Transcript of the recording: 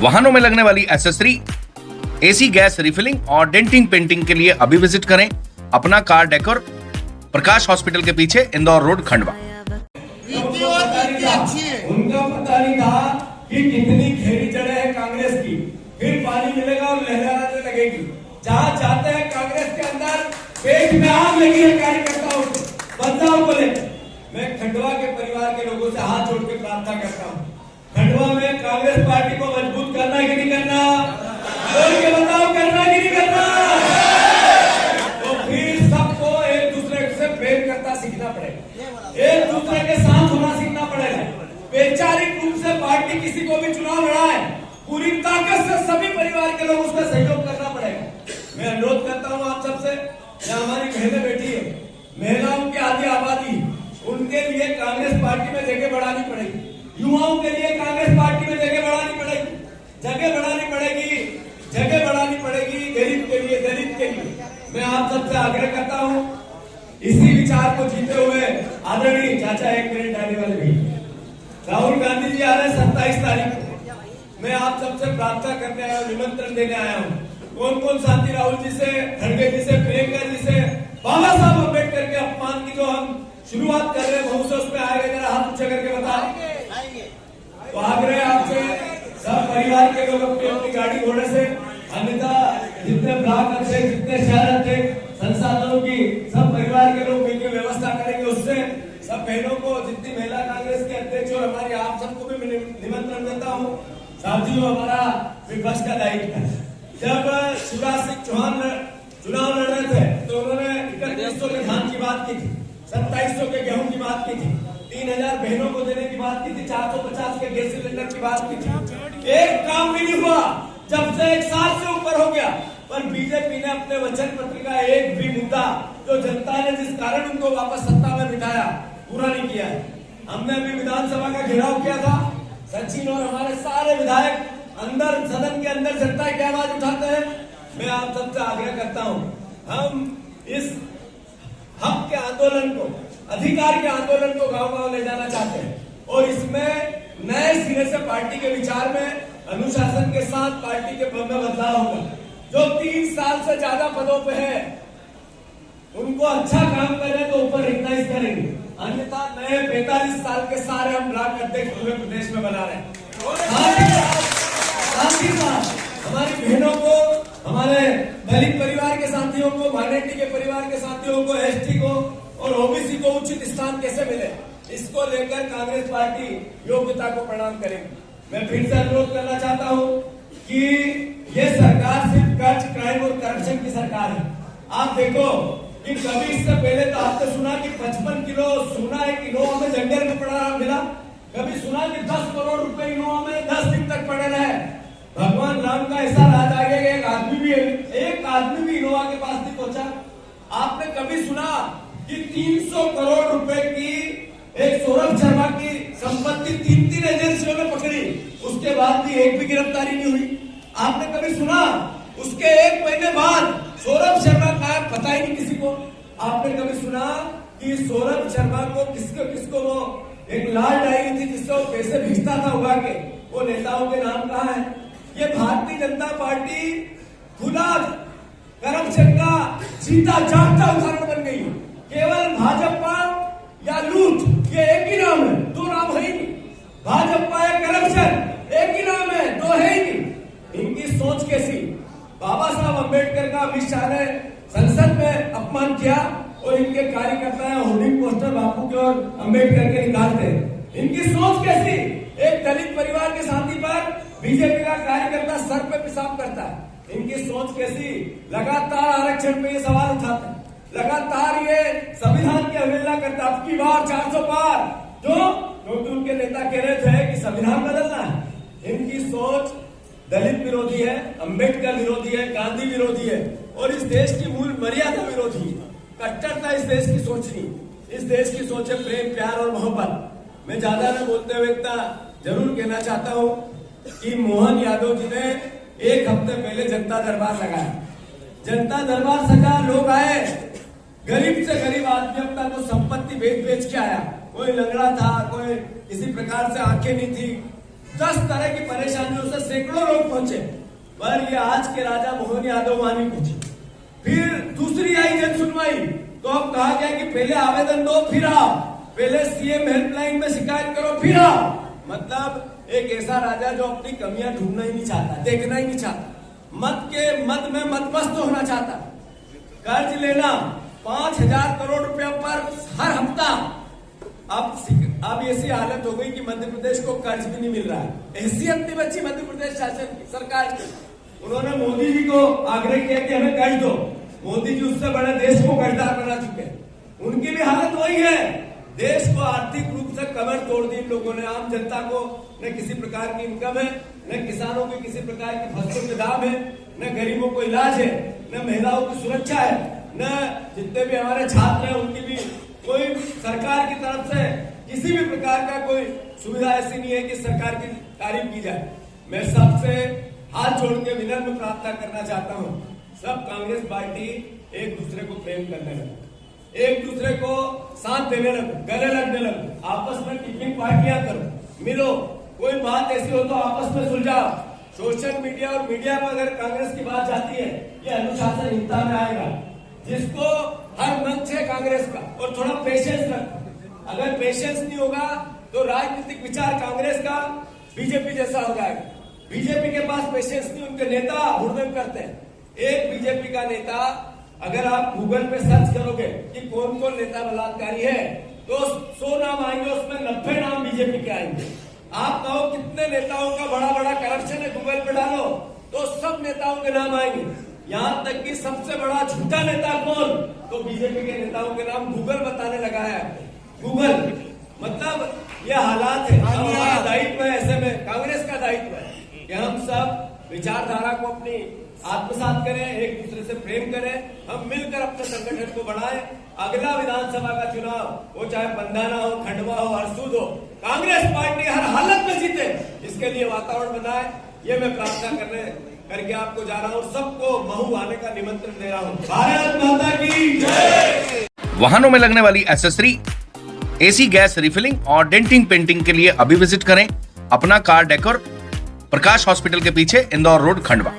वाहनों में लगने वाली एसेसरी, एसी गैस रिफिलिंग और डेंटिंग पेंटिंग के लिए अभी विजिट करें अपना कार डेकोर, प्रकाश हॉस्पिटल के पीछे, इंदौर रोड, खंडवा। उनका पता नहीं था कि कितनी गहरी जड़ें हैं कांग्रेस की, फिर पानी मिलेगा और लहराने लगेगी। जहाँ जाते हैं कांग्रेस के अंदर पेट में आग लगी है कार्यकर्ताओं को, बदलाव को लेकर। मैं खंडवा के परिवार के लोगों से हाथ जोड़ के प्रार्थना करता हूँ, खंडवा में कांग्रेस पार्टी को मजबूत करना है कि नहीं करना, बोल के बताओ, करना है कि नहीं करना। तो फिर सबको एक दूसरे से प्रेम करना सीखना पड़ेगा, एक दूसरे के साथ होना सीखना पड़ेगा। वैचारिक रूप से पार्टी किसी को भी चुनाव लड़ाए, पूरी ताकत से सभी परिवार के लोग उसका सहयोग करना पड़ेगा। मैं अनुरोध करता हूँ आप सबसे, यहाँ हमारी बहनें बैठी है, महिलाओं की आधी आबादी, उनके लिए कांग्रेस पार्टी में जगह बढ़ानी पड़ेगी, युवाओं के लिए कांग्रेस पार्टी में जगह बढ़ानी पड़ेगी, जगह बढ़ानी पड़ेगी, जगह बढ़ानी पड़ेगी गरीब के लिए, दलित के लिए। मैं आप सबसे आग्रह करता हूँ, इसी विचार को जीते हुए आदरणीय चाचा, एक मिनट आने वाले भी राहुल गांधी जी आ रहे हैं 27 तारीख को। मैं आप सबसे प्रार्थना करने आया हूँ, निमंत्रण देने आया हूँ। कौन कौन साथी राहुल जी से, खड़गे जी से, प्रियंका जी से, बाबा साहब अम्बेडकर के अपमान की जो हम शुरुआत कर रहे हैं, बहुत से उसमें आएगा, जरा हाथ ऊंचा करके बताओ। तो आग्रह आपसे, सब परिवार के लोग अपनी अपनी गाड़ी घोड़े से, अन्यथा जितने ब्लॉक अध्यक्ष, जितने शहर अध्यक्ष, संसाधनों की सब परिवार के लोग मिलकर व्यवस्था करेंगे। उससे सब बहनों को, जितनी महिला कांग्रेस के अध्यक्ष और हमारी आप सबको भी निमंत्रण देता हूँ। साथियों, हमारा विपक्ष का दायित्व है। जब शिवराज सिंह चौहान चुनाव लड़ रहे थे तो उन्होंने 3100 के धान की बात की थी, 2700 के गेहूं की बात की थी, 3000 बहनों को देने की बात की थी, 450 के गैस सिलेंडर की बात की थी। एक काम भी नहीं हुआ, जब से 1 साल से ऊपर हो गया। पर बीजेपी ने अपने वचन पत्र का एक भी मुद्दा, जो जनता ने जिस कारण उनको वापस सत्ता में बिठाया, पूरा नहीं किया है। हमने अभी विधानसभा का घेराव किया था, सचिन और हमारे सारे विधायक अंदर सदन के अंदर जनता की आवाज उठाते हैं। मैं आप सबसे आग्रह करता हूं, हम इस हक के आंदोलन को, अधिकार के आंदोलन को गांव गांव ले जाना चाहते हैं और इसमें नए सिरे से पार्टी के विचार में, अनुशासन के साथ पार्टी के में बदलाव होगा। जो 3 साल से ज्यादा पदों पे है, उनको अच्छा काम करें तो ऊपर रिकॉग्नाइज करेंगे, अन्यथा नए 45 साल के सारे हम ब्लॉक अध्यक्ष पूरे प्रदेश में बना रहे हैं। साथ ही साथ हमारी बहनों को, हमारे दलित परिवार के साथियों को, माइनॉरिटी के परिवार के साथियों को, एसटी को और ओबीसी को उचित स्थान कैसे मिले, इसको लेकर कांग्रेस पार्टी योग्यता को प्रणाम करेगी। मैं फिर से अनुरोध करना चाहता हूँ कि ये सरकार सिर्फ कर्ज, क्राइम और करप्शन की सरकार है। आप देखो कि कभी इससे पहले तो आपने सुना कि 55 किलो सोना एक इनोवा में जंगल में पड़ा मिला, कभी सुना कि 10 करोड़ रुपए इनोवा में 10 दिन तक पड़े रहे। भगवान राम का ऐसा राज आ गया कि एक आदमी भी इनोवा के पास नहीं पहुंचा। आपने कभी सुना कि 300 करोड़ रुपए की एक सौरभ शर्मा की संपत्ति 3 एजेंसियों ने पकड़ी, उसके बाद भी एक भी गिरफ्तारी नहीं हुई? आपने कभी सुना उसके 1 महीने बाद सौरभ शर्मा का पता ही नहीं किसी को? आपने कभी सुना कि सौरभ शर्मा को किसको वो एक लाल डायरी थी जिससे वो पैसे भेजता था उगा के, वो नेताओं के नाम कहाँ है? ये भारतीय जनता पार्टी खुला करप्शन का सीधा जागता उदाहरण बन गई। केवल भाजपा या लूट, ये एक ही नाम है, 2 नाम है ही नहीं। भाजपा या करप्शन एक ही नाम है, 2 है ही नहीं। इनकी सोच कैसी? बाबा साहब अम्बेडकर का अमित शाह ने संसद में अपमान किया और इनके कार्यकर्ता होर्डिंग पोस्टर बापू के और अम्बेडकर के निकालते। इनकी सोच कैसी? एक दलित परिवार के साथी पर बीजेपी का कार्यकर्ता सर पे पेशाब करता है। इनकी सोच कैसी? लगातार आरक्षण पे ये सवाल उठाते हैं, लगातार ये संविधान की अवहेलना करता है। अब की बार 400 पार, क्योंकि उनके नेता कह रहे थे कि संविधान बदलना है। इनकी सोच दलित विरोधी है, अम्बेडकर विरोधी है, गांधी विरोधी है और इस देश की मूल मर्यादा विरोधी है। कट्टरता इस देश की सोच नहीं, इस देश की सोच है प्रेम, प्यार और मोहब्बत। मैं ज्यादा न बोलते हुए इतना जरूर कहना चाहता हूँ कि मोहन यादव जी ने 1 हफ्ते पहले जनता दरबार लगाया। जनता दरबार सजा, लोग आए, गरीब से गरीब आदमी अपना तो संपत्ति बेच के आया। कोई लंगड़ा था, कोई किसी प्रकार से आंखें नहीं थी, 10 तरह की परेशानियों से सैकड़ों लोग पहुंचे, पर ये आज के राजा मोहन यादव वहां नहीं पहुंचे। फिर दूसरी आई जन सुनवाई, तो अब कहा गया कि पहले आवेदन दो फिर आओ, पहले सीएम हेल्पलाइन में शिकायत करो फिर आओ। मतलब एक ऐसा राजा जो अपनी कमियां ढूंढना ही नहीं चाहता, देखना ही नहीं चाहता, मत में मतमस्त होना चाहता। कर्ज लेना 5,000 करोड़ रुपया पर हर हफ्ता। अब ऐसी हालत हो गई कि मध्य प्रदेश को कर्ज भी नहीं मिल रहा है। हैसियत नहीं बची मध्य प्रदेश शासन की, सरकार की। उन्होंने मोदी जी को आग्रह किया कि हमें कर्ज दो। मोदी जी उससे बड़े देश को कर्जदार बना चुके हैं। उनकी भी हालत वही है। देश को आर्थिक रूप से कमर तोड़ दी इन लोगों ने। आम जनता को न किसी प्रकार की इनकम है, न किसानों की किसी प्रकार की फसलों के दाम है, न गरीबों को इलाज है, न महिलाओं की सुरक्षा है, न जितने भी हमारे छात्र हैं उनकी भी कोई सरकार की तरफ से किसी भी प्रकार का कोई सुविधा ऐसी नहीं है कि सरकार की तारीफ की जाए। मैं सबसे हाथ जोड़ के विनम्र प्रार्थना करना चाहता हूं, सब कांग्रेस पार्टी एक दूसरे को प्रेम करने लगे, एक दूसरे को साथ देने लगे, गले लगने लगे, आपस में टिफिन पार्टियां करो, मिलो, कोई बात ऐसी हो तो आपस में सुलझाओ। सोशल मीडिया और मीडिया पर अगर कांग्रेस की बात जाती है, ये अनुशासनहीनता में आएगा। जिसको हर मंच है कांग्रेस का, और थोड़ा पेशेंस रखो। अगर पेशेंस नहीं होगा तो राजनीतिक विचार कांग्रेस का बीजेपी जैसा हो जाएगा। बीजेपी के पास पेशेंस नहीं, उनके नेता हुड़दंग करते हैं। एक बीजेपी का नेता, अगर आप गूगल पे सर्च करोगे कि कौन कौन नेता बलात्कारी है, तो 100 नाम आएंगे, उसमें 90 नाम बीजेपी के आएंगे। आप कहो कितने नेताओं का बड़ा बड़ा करप्शन है, गूगल पे डालो तो सब नेताओं के नाम आएंगे। यहां तक कि सबसे बड़ा झूठा नेता कौन, तो बीजेपी के नेताओं के नाम गूगल बताने लगा है। गूगल मतलब ये हालात है। हमारा दायित्व है, ऐसे में कांग्रेस का दायित्व है कि हम सब विचारधारा को अपनी आत्मसात करें, एक दूसरे से प्रेम करें, हम मिलकर अपने संगठन को बढ़ाएं। अगला विधानसभा का चुनाव, वो चाहे बंधाना हो, खंडवा हो, हरसूद हो, कांग्रेस पार्टी हर हालत में जीते, इसके लिए वातावरण बनाए। ये मैं प्रार्थना करके आपको जा रहा हूँ, सबको महू आने का निमंत्रण दे रहा हूँ। भारत माता की जय। वाहनों में लगने वाली एक्सेसरी, एसी, गैस रिफिलिंग और डेंटिंग पेंटिंग के लिए अभी विजिट करें अपना कार डेकोर, प्रकाश हॉस्पिटल के पीछे, इंदौर रोड, खंडवा।